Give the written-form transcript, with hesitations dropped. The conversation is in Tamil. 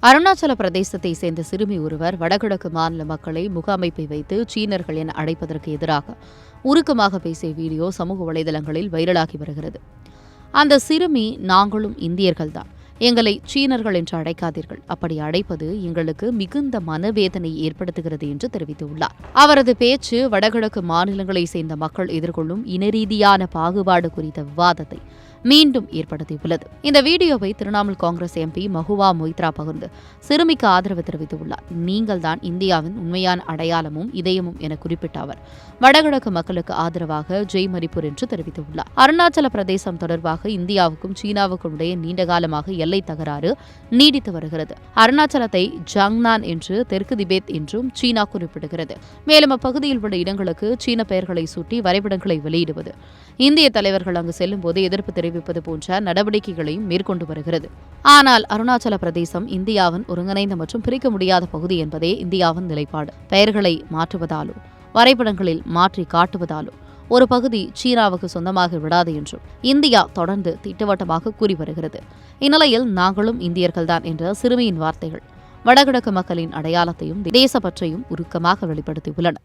அருணாச்சல பிரதேசத்தை சேர்ந்த சிறுமி ஒருவர் வடகிழக்கு மாநில மக்களை முகாமைப்பை வைத்து சீனர்கள் என அழைப்பதற்கு எதிராக உருக்கமாக பேசிய வீடியோ சமூக வலைதளங்களில் வைரலாகி வருகிறது. அந்த சிறுமி, நாங்களும் இந்தியர்கள்தான், எங்களை சீனர்கள் என்று அழைக்காதீர்கள், அப்படி அழைப்பது எங்களுக்கு மிகுந்த மனவேதனை ஏற்படுத்துகிறது என்று தெரிவித்துள்ளார். அவரது பேச்சு வடகிழக்கு மாநிலங்களை சேர்ந்த மக்கள் எதிர்கொள்ளும் இனரீதியான பாகுபாடு குறித்த விவாதத்தை மீண்டும் ஏற்படுத்தியுள்ளது. இந்த வீடியோவை திரிணாமுல் காங்கிரஸ் எம்பி மஹுவா மொய்த்ரா பகிர்ந்து சிறுமிக்கு ஆதரவு தெரிவித்துள்ளார். நீங்கள் தான் இந்தியாவின் உண்மையான அடையாளமும் இதயமும் என குறிப்பிட்ட அவர் வடகிழக்கு மக்களுக்கு ஆதரவாக ஜெய் மணிப்பூர் என்று தெரிவித்துள்ளார். அருணாச்சல பிரதேசம் தொடர்பாக இந்தியாவுக்கும் சீனாவுக்கும் இடையே நீண்டகாலமாக எல்லை தகராறு நீடித்து வருகிறது. அருணாச்சலத்தை ஜங்னான் என்று, தெற்கு திபெத் என்றும் சீனா குறிப்பிடுகிறது. மேலும் அப்பகுதியில் உள்ள இடங்களுக்கு சீன பெயர்களை சூட்டி வரைபடங்களை வெளியிடுவது, இந்திய தலைவர்கள் அங்கு செல்லும் போது எதிர்ப்பு தெரிவிப்பது போன்ற நடவடிக்கைகளையும் மேற்கொண்டு வருகிறது. ஆனால் அருணாச்சல பிரதேசம் இந்தியாவின் ஒருங்கிணைந்த மற்றும் பிரிக்க முடியாத பகுதி என்பதே இந்தியாவின் நிலைப்பாடு. பெயர்களை மாற்றுவதாலோ வரைபடங்களில் மாற்றி காட்டுவதாலோ ஒரு பகுதி சீனாவுக்கு சொந்தமாக விடாது என்றும் இந்தியா தொடர்ந்து திட்டவட்டமாக கூறி வருகிறது. இந்நிலையில் நாங்களும் இந்தியர்கள்தான் என்ற சிறுமியின் வார்த்தைகள் வடகிழக்கு மக்களின் அடையாளத்தையும் தேசப்பற்றையும் உருக்கமாக வெளிப்படுத்தியுள்ளன.